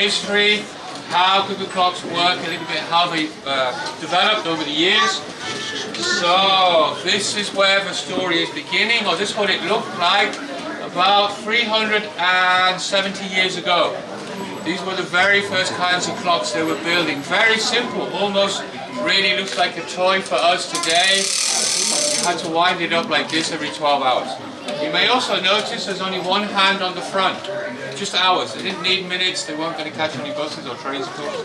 history, how cuckoo clocks work, a little bit how they developed over the years. So this is where the story is beginning, or this is what it looked like about 370 years ago. These were the very first kinds of clocks they were building. Very simple, almost really looks like a toy for us today. You had to wind it up like this every 12 hours. You may also notice there's only one hand on the front, just hours. They didn't need minutes, they weren't going to catch any buses or trains, of course.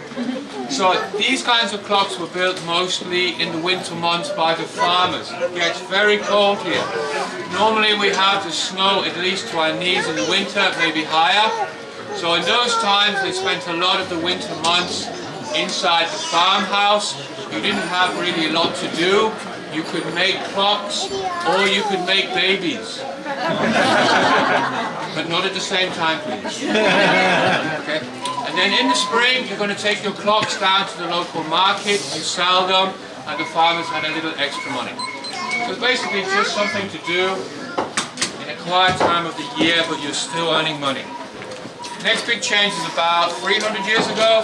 So these kinds of clocks were built mostly in the winter months by the farmers. It gets very cold here. Normally we have the snow at least to our knees in the winter, maybe higher. So in those times they spent a lot of the winter months inside the farmhouse. You didn't have really a lot to do. You could make clocks or you could make babies. But not at the same time, please. Okay? And then in the spring you're going to take your clocks down to the local market, you sell them, and the farmers had a little extra money. So it's basically just something to do in a quiet time of the year, but you're still earning money. Next big change is about 300 years ago.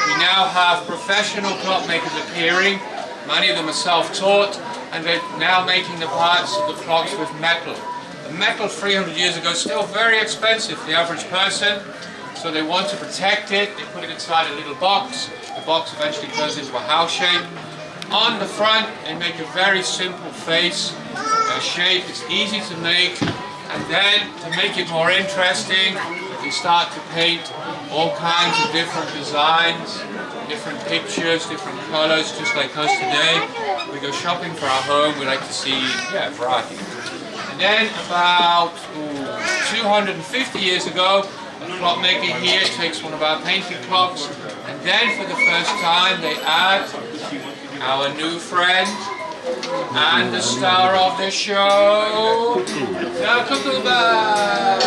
We now have professional clockmakers appearing. Many of them are self-taught, and they're now making the parts of the clocks with metal. The metal 300 years ago is still very expensive for the average person, so they want to protect it. They put it inside a little box. The box eventually turns into a house shape. On the front, they make a very simple face, a shape. It's easy to make, and then to make it more interesting, we start to paint all kinds of different designs, different pictures, different colors, just like us today. We go shopping for our home, we like to see variety. And then about 250 years ago, a clockmaker here takes one of our painted clocks, and then for the first time they add our new friend and the star of the show, the Cuckoo Bird!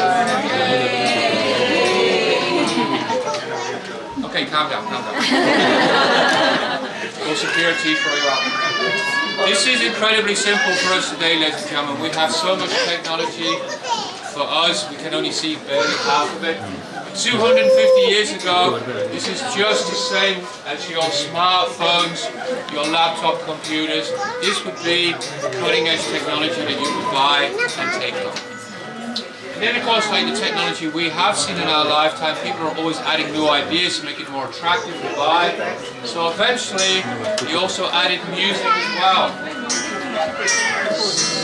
Okay, calm down, calm down. Call security, throw you out. This is incredibly simple for us today, ladies and gentlemen. We have so much technology. For us, we can only see barely half of it. 250 years ago, this is just the same as your smartphones, your laptop computers. This would be cutting edge technology that you could buy and take home. And then of course, like the technology we have seen in our lifetime, people are always adding new ideas to make it more attractive to buy. So eventually, we also added music as well.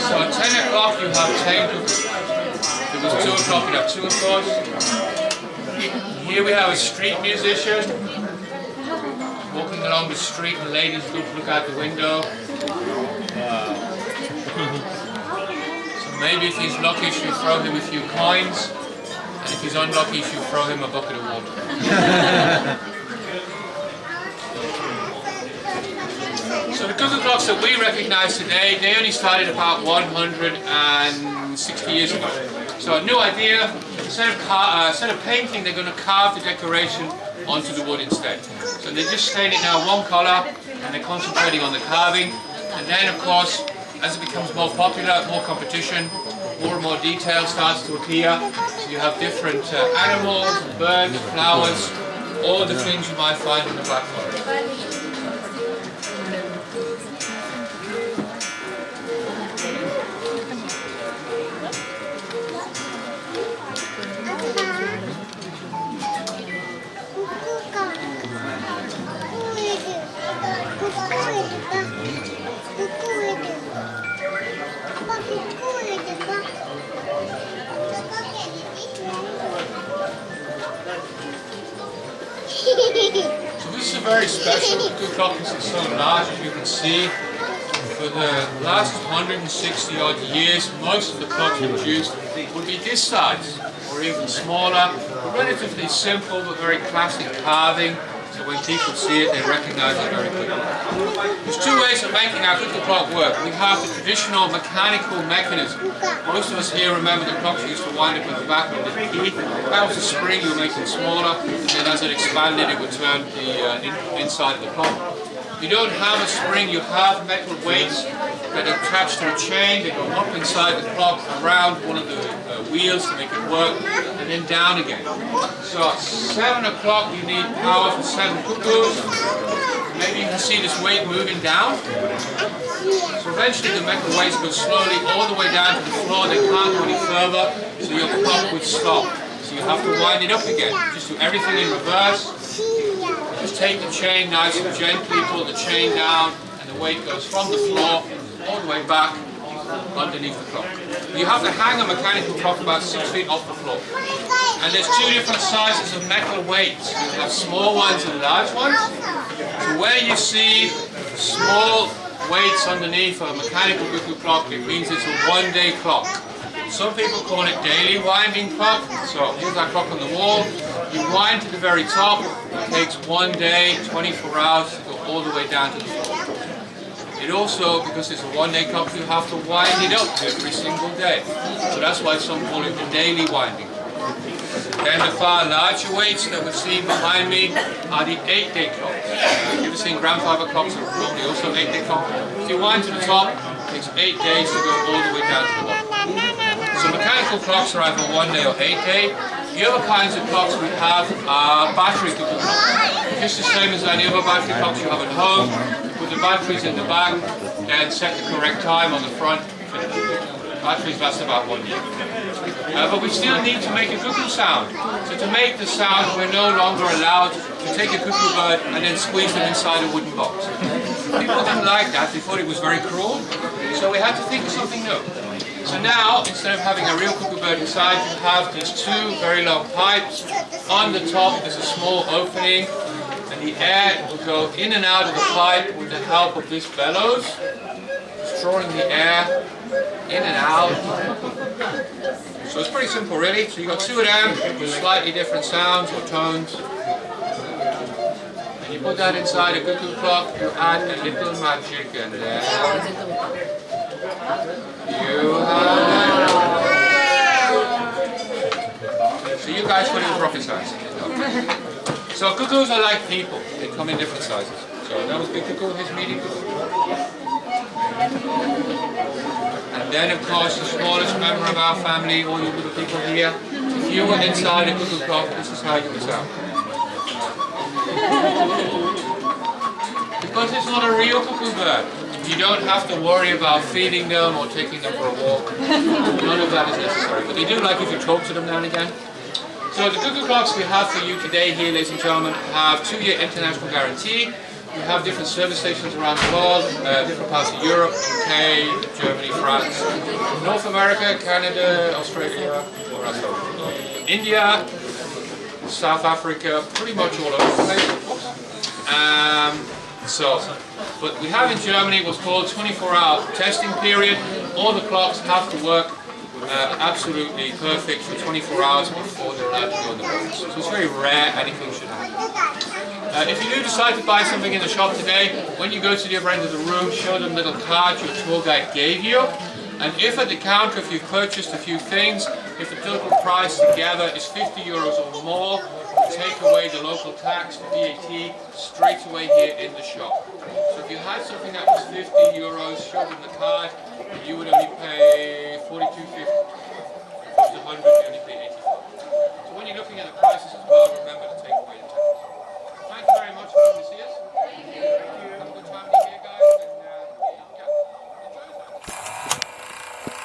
So at 10 o'clock you have 10 cookies. If it was 2 o'clock you have 2 of course. Here we have a street musician walking along the street, and ladies look out the window. So maybe if he's lucky, she'll throw him a few coins, and if he's unlucky, she'll throw him a bucket of water. So the cuckoo clocks that we recognize today, they only started about 160 years ago. So a new idea. Instead of painting, they're going to carve the decoration onto the wood instead. So they just stain it now one colour, and they're concentrating on the carving. And then, of course, as it becomes more popular, more competition, more and more detail starts to appear. So you have different animals, birds, flowers, all the things you might find in the Black Forest. So this is a very special cuckoo clock because it's so large, as you can see. For the last 160 odd years, most of the clocks produced would be this size or even smaller. Relatively simple but very classic carving. So when people see it, they recognize it very quickly. The There's two ways of making our cuckoo clock work. We have the traditional mechanical mechanism. Most of us here remember the clocks used to wind up at the back with the key. That was a spring you would make it smaller, and then as it expanded it would turn the inside of the clock. You don't have a spring, you have metal weights that are attached to a chain. They go up inside the clock, around one of the wheels to make it work, and then down again. So at 7 o'clock you need power for 7 cuckoos. Maybe you can see this weight moving down. So eventually the metal weights go slowly all the way down to the floor. They can't go any further, so your clock would stop. So you have to wind it up again. Just do everything in reverse. Just take the chain nice and gently, pull the chain down, and the weight goes from the floor all the way back underneath the clock. You have to hang a mechanical clock about 6 feet off the floor. And there's two different sizes of metal weights. You have small ones and large ones. So where you see small weights underneath a mechanical cuckoo clock, it means it's a one-day clock. Some people call it daily winding clock. So here's our clock on the wall. You wind to the very top. It takes 1 day, 24 hours to go all the way down to the floor. It also, because it's a one-day clock, you have to wind it up every single day. So that's why some call it the daily winding. Then the far larger weights that we've seen behind me are the 8-day clocks. You've ever seen grandfather clocks are probably also 8-day clocks. If you wind to the top, it takes 8 days to go all the way down to the bottom. So mechanical clocks are either 1 day or 8 day. The other kinds of clocks we have are battery cuckoo clocks. Just the same as any other battery clocks you have at home. You put the batteries in the back, then set the correct time on the front. Batteries last about 1 year. But we still need to make a cuckoo sound. So to make the sound, we're no longer allowed to take a cuckoo bird and then squeeze them inside a wooden box. People didn't like that, they thought it was very cruel. So we had to think of something new. So now, instead of having a real cuckoo bird inside, you have these two very long pipes. On the top there's a small opening, and the air will go in and out of the pipe with the help of this bellows, just drawing the air in and out. So it's pretty simple really. So you've got two of them with slightly different sounds or tones. And you put that inside a cuckoo clock, you add a little magic and then you have... So you guys put it in rocket science. So cuckoos are like people. They come in different sizes. So that was Big Cuckoo, his medium cuckoo. And then of course the smallest member of our family, all you little people here, if you were inside a cuckoo clock, this is how you would sound. Because it's not a real cuckoo bird. You don't have to worry about feeding them or taking them for a walk. None of that is necessary. But they do like if you talk to them now and again. So the cuckoo clocks we have for you today here, ladies and gentlemen, have 2-year international guarantee. We have different service stations around the world, different parts of Europe, UK, Germany, France, North America, Canada, Australia, India, South Africa, pretty much all over the place. But we have in Germany what's called 24-hour testing period. All the clocks have to work absolutely perfect for 24 hours before they're allowed to go in the box. So it's very rare anything should happen. If you do decide to buy something in the shop today, when you go to the other end of the room, show them a little card your tour guide gave you. And if at the counter, if you've purchased a few things, if the total price together is 50 euros or more, take away the local tax, the VAT, straight away here in the shop. So if you had something that was 50 euros, show them the card, you would only pay